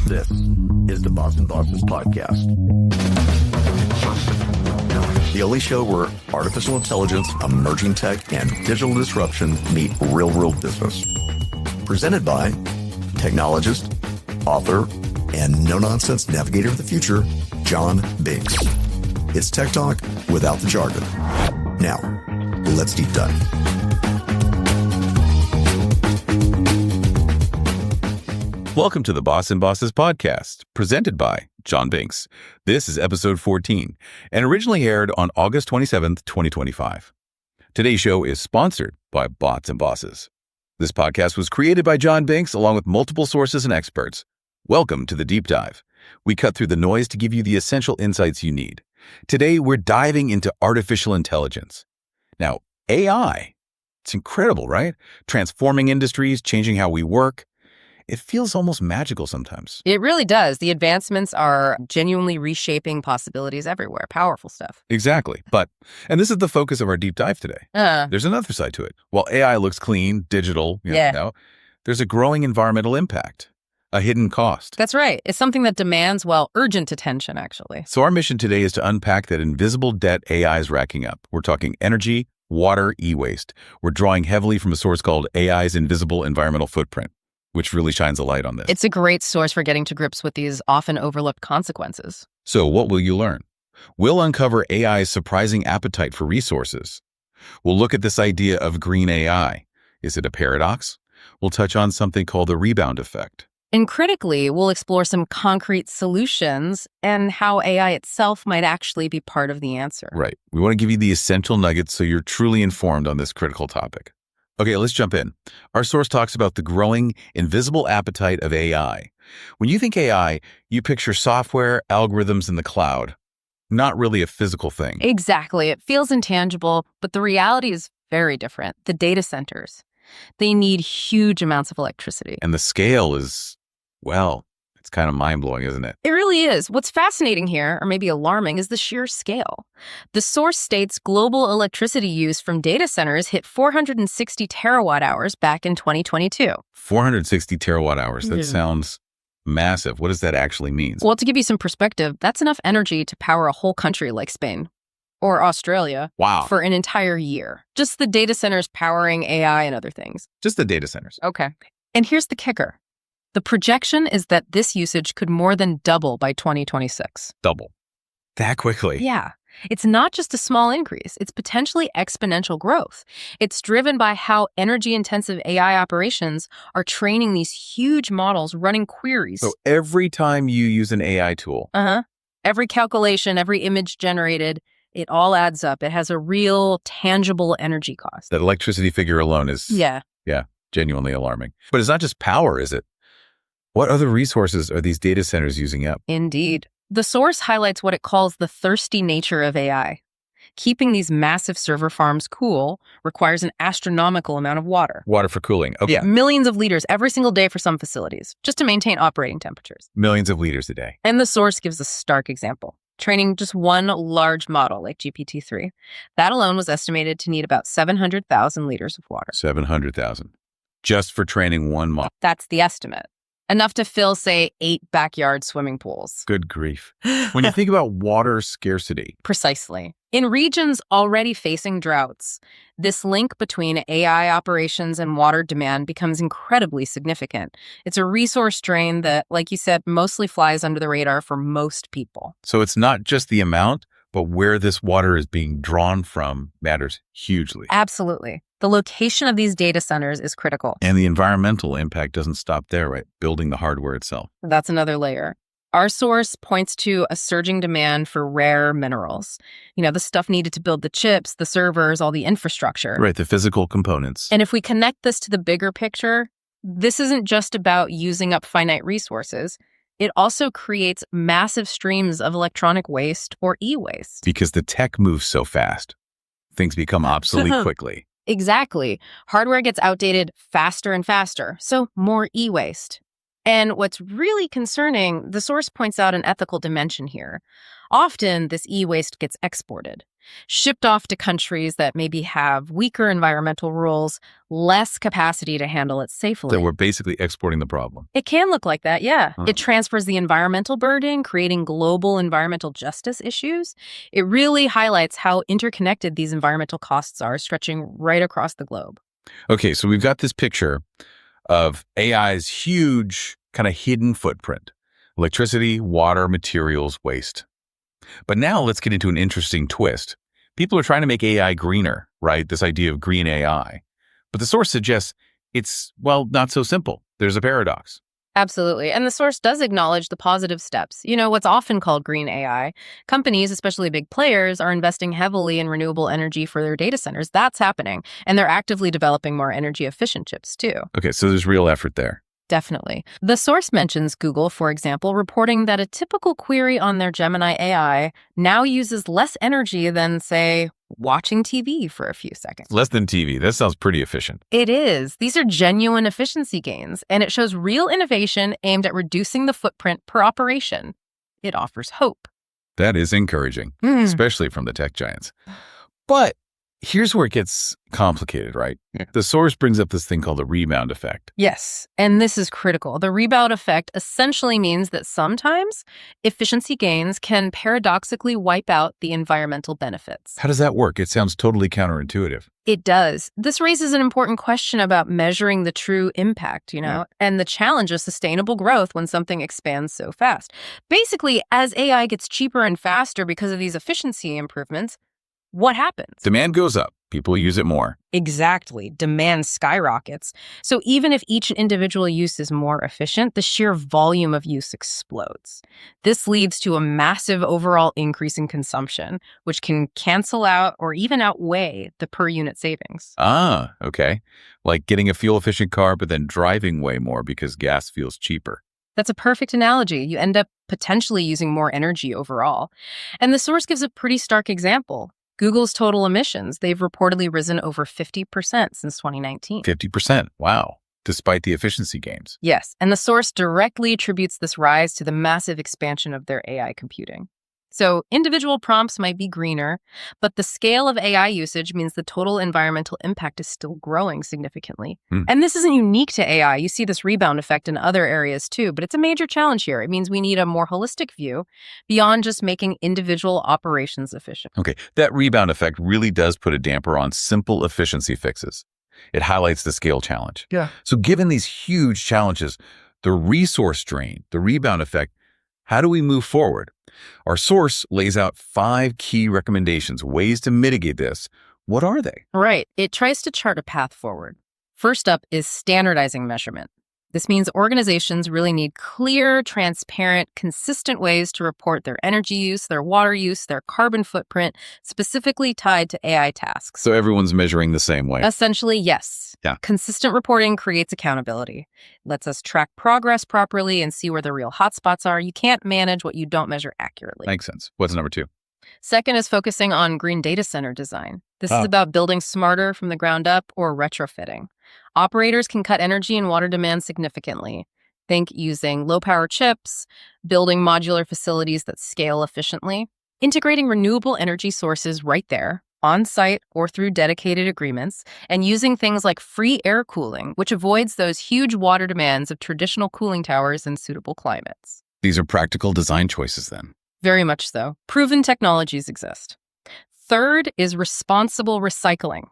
This is the Boston Bosses Podcast, the only show where artificial intelligence, emerging tech, and digital disruption meet real world business. Presented by technologist, author, and no-nonsense navigator of the future, John Binks. It's Tech Talk without the jargon. Now, let's deep dive. Welcome to the Boston Bosses Podcast, presented by John Binks. This is episode 14, and originally aired on August 27th, 2025. Today's show is sponsored by Bots and Bosses. This podcast was created by John Binks along with multiple sources and experts. Welcome to the deep dive. We cut through the noise to give you the essential insights you need. Today, we're diving into artificial intelligence. Now, AI, it's incredible, right? Transforming industries, changing how we work. It feels almost magical sometimes. It really does. The advancements are genuinely reshaping possibilities everywhere. Powerful stuff. Exactly. And this is the focus of our deep dive today. There's another side to it. While AI looks clean, digital, there's a growing environmental impact, a hidden cost. That's right. It's something that demands, urgent attention, actually. So our mission today is to unpack that invisible debt AI is racking up. We're talking energy, water, e-waste. We're drawing heavily from a source called AI's Invisible Environmental Footprint, which really shines a light on this. It's a great source for getting to grips with these often overlooked consequences. So what will you learn? We'll uncover AI's surprising appetite for resources. We'll look at this idea of green AI. Is it a paradox? We'll touch on something called the rebound effect. And critically, we'll explore some concrete solutions and how AI itself might actually be part of the answer. Right. We want to give you the essential nuggets so you're truly informed on this critical topic. Okay, let's jump in. Our source talks about the growing invisible appetite of AI. When you think AI, you picture software, algorithms in the cloud, not really a physical thing. Exactly. It feels intangible, but the reality is very different. The data centers, they need huge amounts of electricity. And the scale is, it's kind of mind-blowing, isn't it? It really is. What's fascinating here, or maybe alarming, is the sheer scale. The source states global electricity use from data centers hit 460 terawatt hours back in 2022. 460 terawatt hours. That sounds massive. What does that actually mean? Well, to give you some perspective, that's enough energy to power a whole country like Spain or Australia for an entire year. Just the data centers powering AI and other things. Just the data centers. Okay. And here's the kicker. The projection is that this usage could more than double by 2026. Double. That quickly? Yeah. It's not just a small increase. It's potentially exponential growth. It's driven by how energy-intensive AI operations are training these huge models running queries. So every time you use an AI tool. Every calculation, every image generated, it all adds up. It has a real, tangible energy cost. That electricity figure alone is genuinely alarming. But it's not just power, is it? What other resources are these data centers using up? Indeed. The source highlights what it calls the thirsty nature of AI. Keeping these massive server farms cool requires an astronomical amount of water. Water for cooling. Okay. Yeah, millions of liters every single day for some facilities, just to maintain operating temperatures. Millions of liters a day. And the source gives a stark example. Training just one large model like GPT-3. That alone was estimated to need about 700,000 liters of water. 700,000. Just for training one model. That's the estimate. Enough to fill, say, 8 backyard swimming pools. Good grief. When you think about water scarcity. Precisely. In regions already facing droughts, this link between AI operations and water demand becomes incredibly significant. It's a resource drain that, like you said, mostly flies under the radar for most people. So it's not just the amount, but where this water is being drawn from matters hugely. Absolutely. The location of these data centers is critical. And the environmental impact doesn't stop there, right? Building the hardware itself. That's another layer. Our source points to a surging demand for rare minerals. The stuff needed to build the chips, the servers, all the infrastructure. Right, the physical components. And if we connect this to the bigger picture, this isn't just about using up finite resources. It also creates massive streams of electronic waste or e-waste. Because the tech moves so fast. Things become obsolete quickly. Exactly. Hardware gets outdated faster and faster, so more e-waste. And what's really concerning, the source points out an ethical dimension here. Often, this e-waste gets exported. shipped off to countries that maybe have weaker environmental rules, less capacity to handle it safely. So we're basically exporting the problem. It can look like that, yeah. Huh. It transfers the environmental burden, creating global environmental justice issues. It really highlights how interconnected these environmental costs are, stretching right across the globe. Okay, so we've got this picture of AI's huge kind of hidden footprint: electricity, water, materials, waste. But now let's get into an interesting twist. People are trying to make AI greener, right? This idea of green AI. But the source suggests it's, well, not so simple. There's a paradox. Absolutely. And the source does acknowledge the positive steps. What's often called green AI. Companies, especially big players, are investing heavily in renewable energy for their data centers. That's happening. And they're actively developing more energy efficient chips, too. Okay, so there's real effort there. Definitely. The source mentions Google, for example, reporting that a typical query on their Gemini AI now uses less energy than, say, watching TV for a few seconds. Less than TV. That sounds pretty efficient. It is. These are genuine efficiency gains, and it shows real innovation aimed at reducing the footprint per operation. It offers hope. That is encouraging, especially from the tech giants. But here's where it gets complicated, right? Yeah. The source brings up this thing called the rebound effect. Yes, and this is critical. The rebound effect essentially means that sometimes efficiency gains can paradoxically wipe out the environmental benefits. How does that work? It sounds totally counterintuitive. It does. This raises an important question about measuring the true impact, and the challenge of sustainable growth when something expands so fast. Basically, as AI gets cheaper and faster because of these efficiency improvements, what happens? Demand goes up. People use it more. Exactly. Demand skyrockets. So even if each individual use is more efficient, the sheer volume of use explodes. This leads to a massive overall increase in consumption, which can cancel out or even outweigh the per unit savings. Ah, okay. Like getting a fuel-efficient car, but then driving way more because gas feels cheaper. That's a perfect analogy. You end up potentially using more energy overall. And the source gives a pretty stark example. Google's total emissions, they've reportedly risen over 50% since 2019. 50%. Wow. Despite the efficiency gains. Yes, and the source directly attributes this rise to the massive expansion of their AI computing. So individual prompts might be greener, but the scale of AI usage means the total environmental impact is still growing significantly. And this isn't unique to AI. You see this rebound effect in other areas too, but it's a major challenge here. It means we need a more holistic view beyond just making individual operations efficient. Okay, that rebound effect really does put a damper on simple efficiency fixes. It highlights the scale challenge. Yeah. So given these huge challenges, the resource drain, the rebound effect, how do we move forward? Our source lays out 5 key recommendations, ways to mitigate this. What are they? Right. It tries to chart a path forward. First up is standardizing measurement. This means organizations really need clear, transparent, consistent ways to report their energy use, their water use, their carbon footprint, specifically tied to AI tasks. So everyone's measuring the same way. Essentially, yes. Yeah. Consistent reporting creates accountability. Lets us track progress properly and see where the real hotspots are. You can't manage what you don't measure accurately. Makes sense. What's number 2? Second is focusing on green data center design. This is about building smarter from the ground up or retrofitting. Operators can cut energy and water demand significantly. Think using low-power chips, building modular facilities that scale efficiently, integrating renewable energy sources right there, on-site or through dedicated agreements, and using things like free air cooling, which avoids those huge water demands of traditional cooling towers in suitable climates. These are practical design choices then. Very much so. Proven technologies exist. Third is responsible recycling.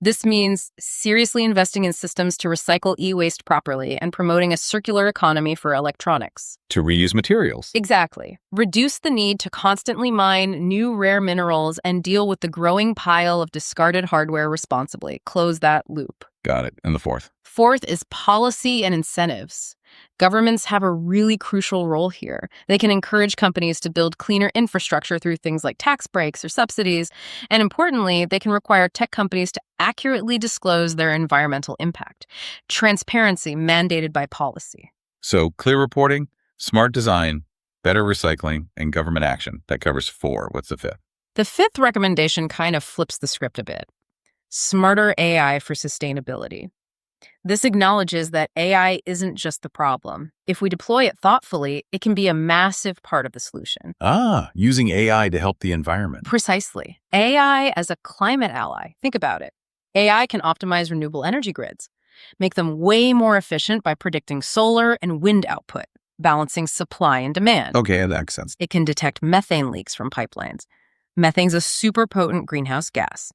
This means seriously investing in systems to recycle e-waste properly and promoting a circular economy for electronics. To reuse materials. Exactly. Reduce the need to constantly mine new rare minerals and deal with the growing pile of discarded hardware responsibly. Close that loop. Got it. And the 4th? Fourth is policy and incentives. Governments have a really crucial role here. They can encourage companies to build cleaner infrastructure through things like tax breaks or subsidies. And importantly, they can require tech companies to accurately disclose their environmental impact. Transparency mandated by policy. So clear reporting, smart design, better recycling, and government action. That covers 4. What's the 5th? The 5th recommendation kind of flips the script a bit. Smarter AI for sustainability. This acknowledges that AI isn't just the problem. If we deploy it thoughtfully, it can be a massive part of the solution. Using AI to help the environment. Precisely. AI as a climate ally. Think about it. AI can optimize renewable energy grids, make them way more efficient by predicting solar and wind output, balancing supply and demand. Okay, that makes sense. It can detect methane leaks from pipelines. Methane's a super potent greenhouse gas.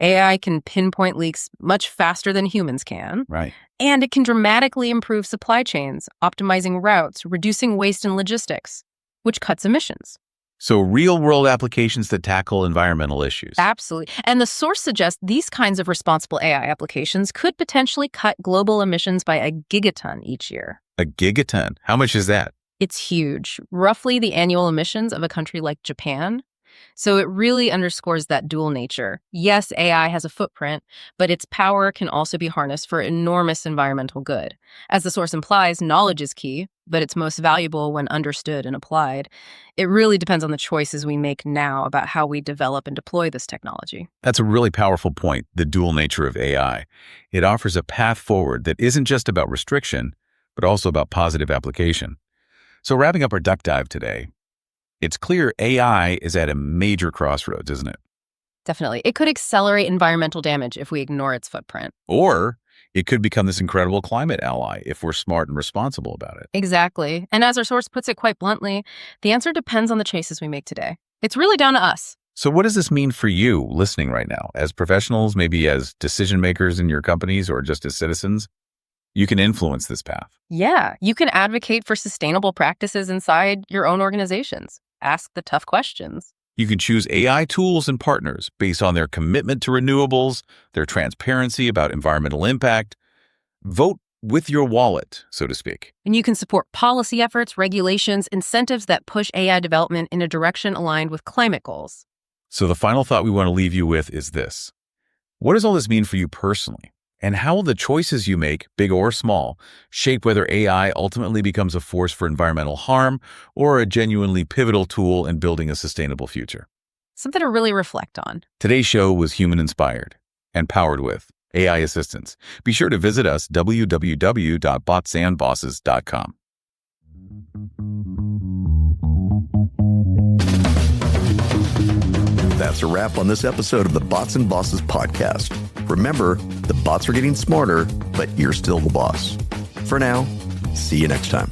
AI can pinpoint leaks much faster than humans can. Right. And it can dramatically improve supply chains, optimizing routes, reducing waste and logistics, which cuts emissions. So real-world applications that tackle environmental issues. Absolutely. And the source suggests these kinds of responsible AI applications could potentially cut global emissions by a gigaton each year. A gigaton? How much is that? It's huge, roughly the annual emissions of a country like Japan. So it really underscores that dual nature. Yes, AI has a footprint, but its power can also be harnessed for enormous environmental good. As the source implies, knowledge is key, but it's most valuable when understood and applied. It really depends on the choices we make now about how we develop and deploy this technology. That's a really powerful point, the dual nature of AI. It offers a path forward that isn't just about restriction, but also about positive application. So wrapping up our duck dive today, it's clear AI is at a major crossroads, isn't it? Definitely. It could accelerate environmental damage if we ignore its footprint. Or it could become this incredible climate ally if we're smart and responsible about it. Exactly. And as our source puts it quite bluntly, the answer depends on the choices we make today. It's really down to us. So what does this mean for you listening right now? As professionals, maybe as decision makers in your companies or just as citizens, you can influence this path. Yeah, you can advocate for sustainable practices inside your own organizations. Ask the tough questions. You can choose AI tools and partners based on their commitment to renewables, their transparency about environmental impact. Vote with your wallet, so to speak. And you can support policy efforts, regulations, incentives that push AI development in a direction aligned with climate goals. So the final thought we want to leave you with is this. What does all this mean for you personally? And how will the choices you make, big or small, shape whether AI ultimately becomes a force for environmental harm or a genuinely pivotal tool in building a sustainable future? Something to really reflect on. Today's show was human-inspired and powered with AI assistance. Be sure to visit us, www.botsandbosses.com. That's a wrap on this episode of the Bots and Bosses podcast. Remember, the bots are getting smarter, but you're still the boss. For now, see you next time.